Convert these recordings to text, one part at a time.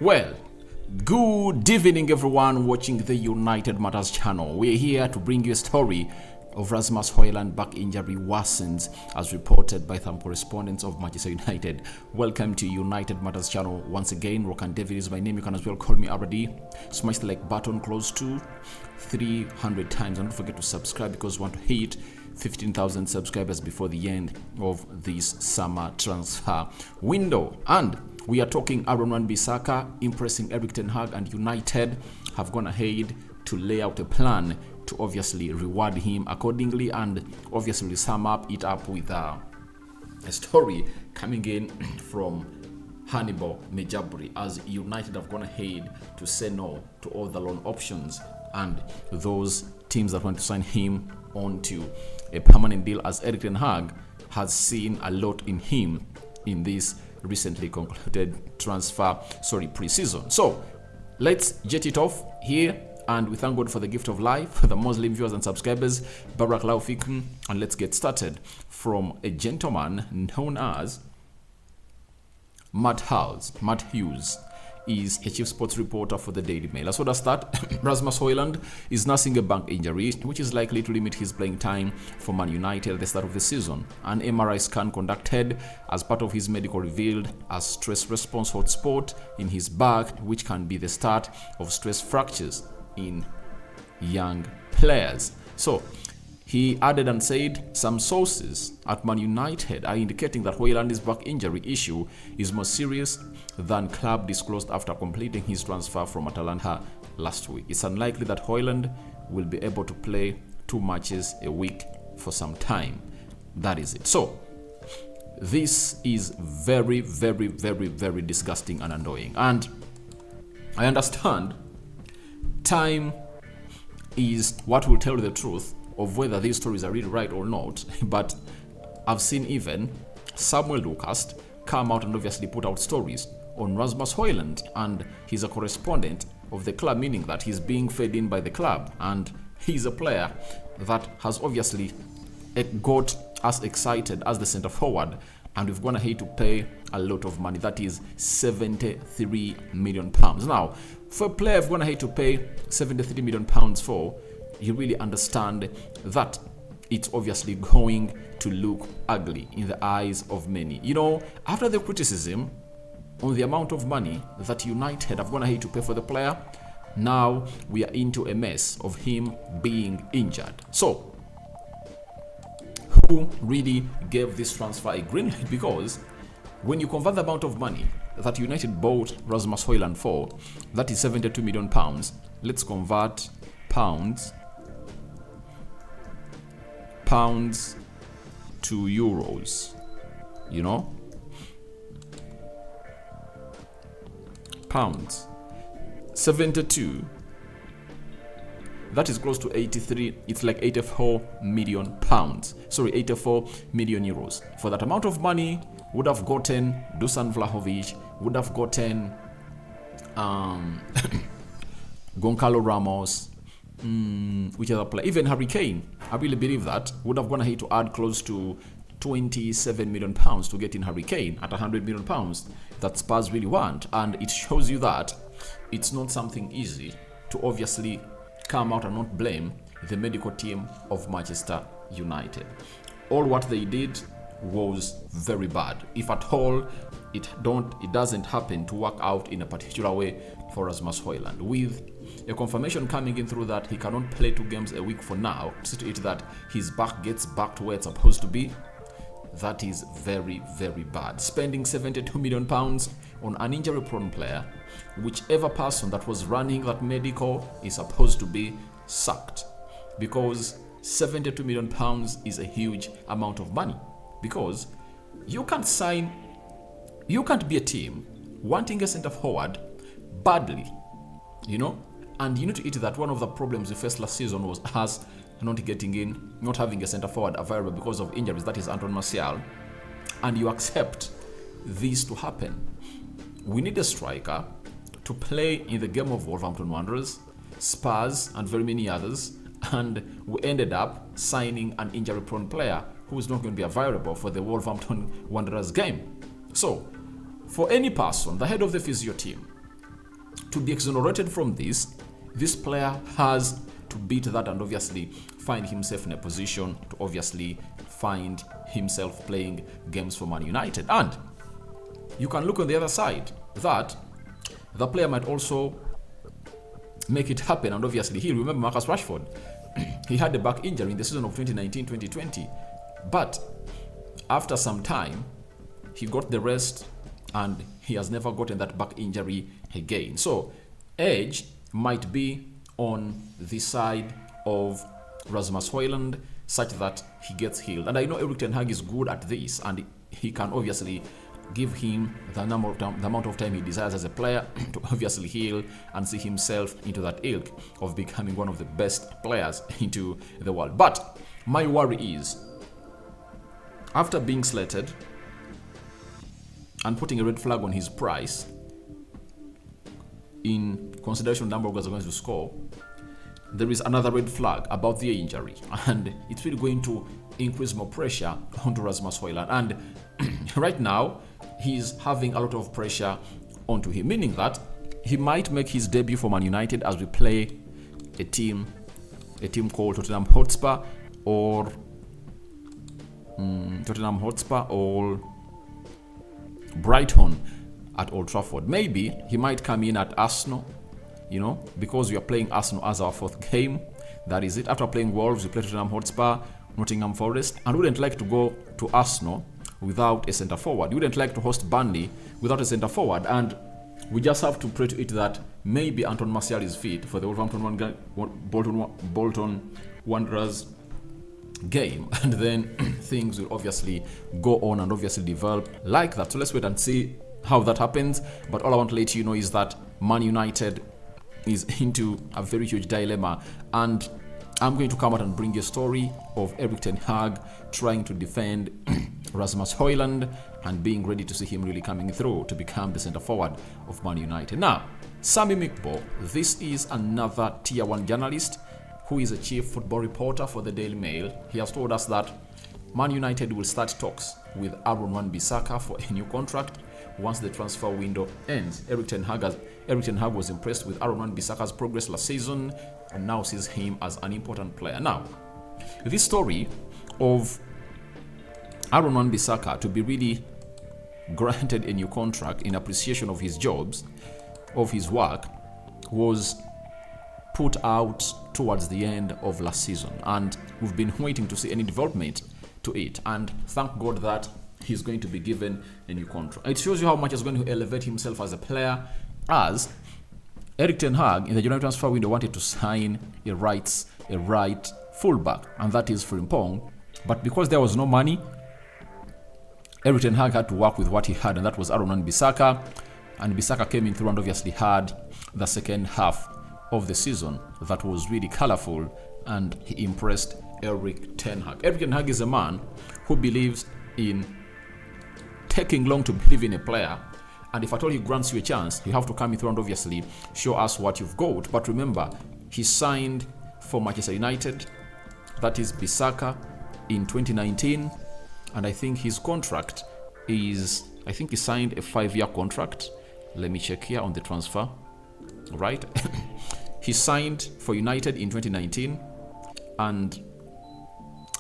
Well, good evening everyone watching the United Matters channel. We're here to bring you a story of Rasmus Hojlund back injury worsens as reported by some correspondents of Manchester United. Welcome to United Matters channel once again. Rokan David is my name. You can as well call me RD. Smash the like button close to 300 times and don't forget to subscribe because we want to hit 15,000 subscribers before the end of this summer transfer window. And we are talking Wan-Bissaka impressing Erik ten Hag, and United have gone ahead to lay out a plan to obviously reward him accordingly, and obviously sum it up with a story coming in from Hannibal Mejbri, as United have gone ahead to say no to all the loan options and those teams that want to sign him onto a permanent deal, as Erik ten Hag has seen a lot in him in this recently concluded pre-season. So let's jet it off here, and we thank God for the gift of life for the Muslim viewers and subscribers. Barakallahu fikum, and let's get started from a gentleman known as Matt Hughes. Is a chief sports reporter for the Daily Mail. As well as that, Rasmus Hojlund is nursing a back injury, which is likely to limit his playing time for Man United at the start of the season. An MRI scan conducted as part of his medical revealed a stress response hotspot in his back, which can be the start of stress fractures in young players. So he added and said some sources at Man United are indicating that Hojlund's back injury issue is more serious than club disclosed after completing his transfer from Atalanta last week. It's unlikely that Hojlund will be able to play 2 matches a week for some time. That is it. So this is very, very, very, very disgusting and annoying. And I understand time is what will tell the truth of whether these stories are really right or not, but I've seen even Samuel Lucas come out and obviously put out stories on Rasmus Hojlund, and he's a correspondent of the club, meaning that he's being fed in by the club, and he's a player that has obviously got us excited as the centre forward, and we've gone ahead to pay a lot of money. That is 73 million pounds. Now, for a player we've gone ahead to pay 73 million pounds for, you really understand that it's obviously going to look ugly in the eyes of many. You know, after the criticism on the amount of money that United have gone ahead to pay for the player, now we are into a mess of him being injured. So, who really gave this transfer a green light? Because when you convert the amount of money that United bought Rasmus Hojlund for, that is 72 million pounds. Let's convert pounds to euros, you know, pounds 72, that is close to 83. It's like 84 million pounds, 84 million euros. For that amount of money, would have gotten Dusan Vlahovic, would have gotten Goncalo Ramos, which other player, even Harry Kane. I really believe that would have gone ahead to add close to 27 million pounds to get in Harry Kane at 100 million pounds that Spurs really want. And it shows you that it's not something easy to obviously come out and not blame the medical team of Manchester United. All what they did was very bad. If at all it doesn't happen to work out in a particular way for Rasmus Hojlund, with a confirmation coming in through that he cannot play 2 games a week for now, see to it that his back gets back to where it's supposed to be. That is very, very bad. Spending 72 million pounds on an injury-prone player, whichever person that was running that medical is supposed to be sacked, because 72 million pounds is a huge amount of money. Because you can't be a team wanting a centre forward badly, you know, and you need to eat that one of the problems we faced last season was us not having a centre forward available because of injuries, that is Anton Martial, and you accept this to happen. We need a striker to play in the game of Wolverhampton Wanderers, Spurs, and very many others, and we ended up signing an injury-prone player who is not going to be available for the Wolverhampton Wanderers game. So, for any person, the head of the physio team, to be exonerated from this player has to beat that and obviously find himself in a position to obviously find himself playing games for Man United. And you can look on the other side that the player might also make it happen, and obviously he'll remember Marcus Rashford. He had a back injury in the season of 2019-2020, but after some time he got the rest and he has never gotten that back injury again. So age might be on the side of Rasmus Højlund such that he gets healed. And I know Erik ten Hag is good at this, and he can obviously give him the amount of time he desires as a player to obviously heal and see himself into that ilk of becoming one of the best players into the world. But my worry is, after being slated and putting a red flag on his price in consideration of the number of goals are going to score, there is another red flag about the injury, and it's really going to increase more pressure onto Rasmus Højlund. And right now he's having a lot of pressure onto him, meaning that he might make his debut for Man United as we play a team called Tottenham Hotspur or Brighton at Old Trafford. Maybe he might come in at Arsenal, because we are playing Arsenal as our fourth game. That is it. After playing Wolves, we play Tottenham Hotspur, Nottingham Forest, and we wouldn't like to go to Arsenal without a centre forward. We wouldn't like to host Burnley without a centre forward, and we just have to pray to it that maybe Anton Martial is fit for the Wolverhampton Bolton Wanderers game, and then things will obviously go on and obviously develop like that. So let's wait and see how that happens. But all I want to let you know is that Man United is into a very huge dilemma, and I'm going to come out and bring you a story of Erik ten Hag trying to defend Rasmus Højlund and being ready to see him really coming through to become the centre forward of Man United. Now, Sami Mikbo, this is another tier 1 journalist who is a chief football reporter for the Daily Mail. He has told us that Man United will start talks with Wan-Bissaka for a new contract once the transfer window ends. Erik ten Hag was impressed with Wan-Bissaka's progress last season and now sees him as an important player. Now, this story of Wan-Bissaka to be really granted a new contract in appreciation of his work, was put out towards the end of last season, and we've been waiting to see any development to it, and thank God that he's going to be given a new contract. It shows you how much he's going to elevate himself as a player, as Erik ten Hag in the January transfer window wanted to sign a right fullback, and that is Frimpong, but because there was no money, Erik ten Hag had to work with what he had, and that was Wan-Bissaka, and Bissaka came in through and obviously had the second half of the season that was really colorful, and he impressed Erik ten Hag. Erik ten Hag is a man who believes in taking long to believe in a player, and if at all he grants you a chance, you have to come in through and obviously show us what you've got. But remember, he signed for Manchester United, that is Bissaka, in 2019, and I think his contract is, he signed a 5-year contract. Let me check here on the transfer. Right. He signed for United in 2019, and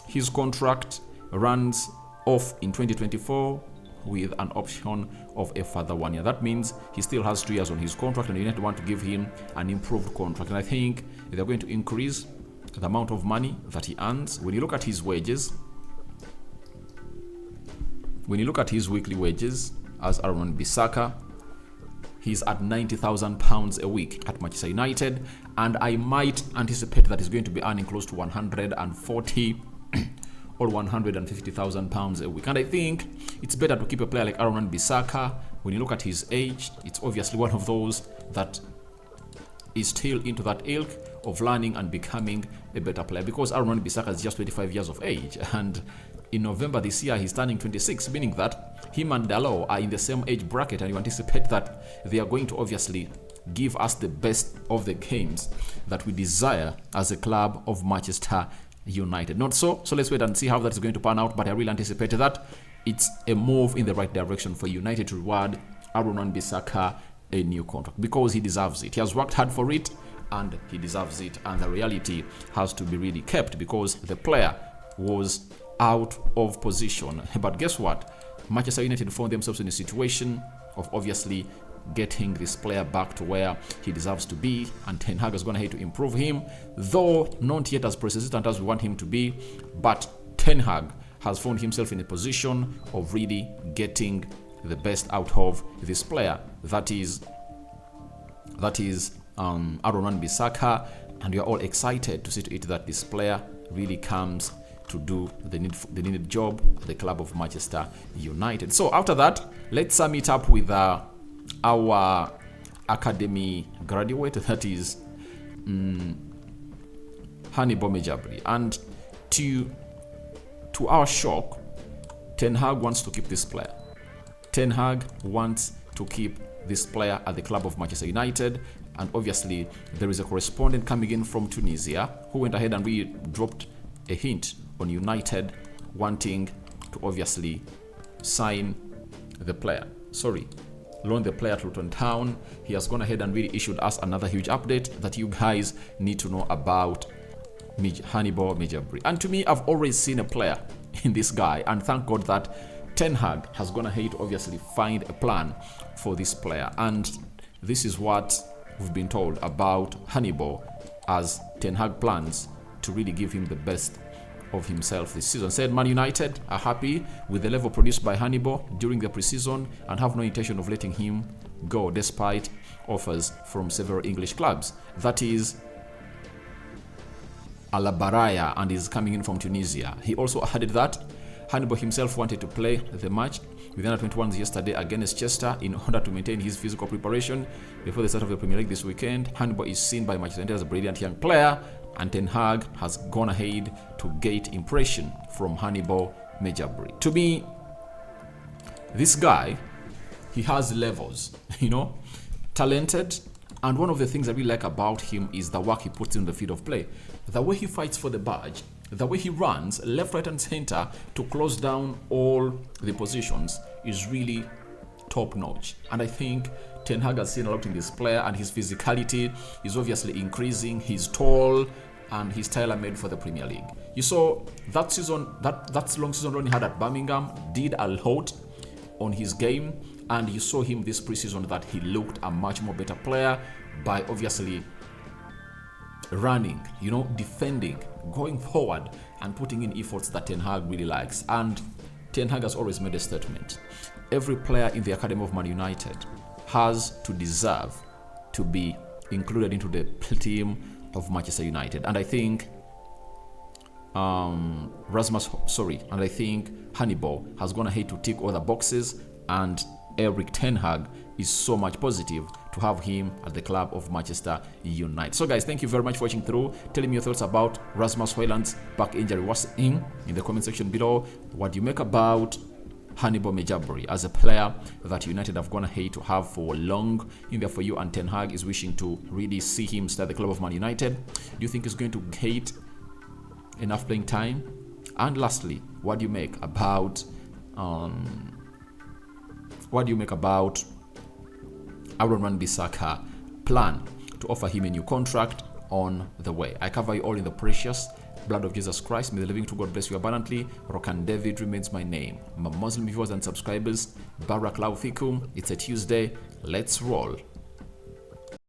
his contract runs off in 2024 with an option of a further 1 year. That means he still has 2 years on his contract, and United want to give him an improved contract. And I think they're going to increase the amount of money that he earns. When you look at his wages, when you look at his weekly wages as Wan-Bissaka, he's at £90,000 a week at Manchester United, and I might anticipate that he's going to be earning close to 140 or 150,000 pounds a week. And I think it's better to keep a player like Wan-Bissaka. When you look at his age, it's obviously one of those that is still into that ilk of learning and becoming a better player, because Wan-Bissaka is just 25 years of age, and in November this year he's turning 26, meaning that him and Dalot are in the same age bracket, and you anticipate that they are going to obviously give us the best of the games that we desire as a club of Manchester United. Not so let's wait and see how that is going to pan out, but I really anticipate that it's a move in the right direction for United to reward Wan-Bissaka a new contract because he deserves it. He has worked hard for it and he deserves it. And the reality has to be really kept because the player was out of position. But guess what? Manchester United found themselves in a situation of obviously getting this player back to where he deserves to be, and Ten Hag is going to have to improve him, though not yet as persistent as we want him to be. But Ten Hag has found himself in a position of really getting the best out of this player. That is Wan-Bissaka, and we are all excited to see to it that this player really comes to do the needed job at the club of Manchester United. So after that, let's sum it up with our academy graduate, that is Hannibal Mejbri. And to our shock, Ten Hag wants to keep this player. Ten Hag wants to keep this player at the club of Manchester United, and obviously there is a correspondent coming in from Tunisia who went ahead and we dropped a hint on United wanting to obviously loan the player to Luton Town. He has gone ahead and really issued us another huge update that you guys need to know about Hannibal Mejbri. And to me, I've always seen a player in this guy, and thank God that Ten Hag has gone ahead to obviously find a plan for this player. And this is what we've been told about Hannibal, as Ten Hag plans to really give him the best of himself this season. Said Man United are happy with the level produced by Hannibal during the preseason and have no intention of letting him go despite offers from several English clubs. That is Alabaraya, and is coming in from Tunisia. He also added that Hannibal himself wanted to play the match with the under-21s yesterday against Chester in order to maintain his physical preparation before the start of the Premier League this weekend. Hannibal is seen by Manchester United as a brilliant young player, and Ten Hag has gone ahead to gauge impression from Hannibal Mejbri. To me, this guy, he has levels, talented, and one of the things I really like about him is the work he puts in the field of play. The way he fights for the badge, the way he runs left, right, and center to close down all the positions is really top-notch. And I think Ten Hag has seen a lot in this player, and his physicality is obviously increasing. He's tall, and he's tailor-made for the Premier League. You saw that season, that long season run he had at Birmingham did a lot on his game, and you saw him this preseason that he looked a much more better player by obviously running, defending, going forward, and putting in efforts that Ten Hag really likes. And Ten Hag has always made a statement: every player in the academy of Man United has to deserve to be included into the team of Manchester United. And I think Hannibal has gone ahead to tick all the boxes, and Eric Ten Hag is so much positive to have him at the club of Manchester United. So guys, thank you very much for watching through. Tell me your thoughts about Rasmus Højlund's back injury in the comment section below. What do you make about Hannibal Mejbri as a player that United have gone ahead to have for long in there for you, and Ten Hag is wishing to really see him stay at the club of Man United? Do you think he's going to get enough playing time? And lastly, what do you make about Wan-Bissaka plan to offer him a new contract on the way? I cover you all in the precious blood of Jesus Christ. May the living to God bless you abundantly. Rokan David remains my name. My Muslim viewers and subscribers, Barak Lau Fikum. It's a Tuesday. Let's roll.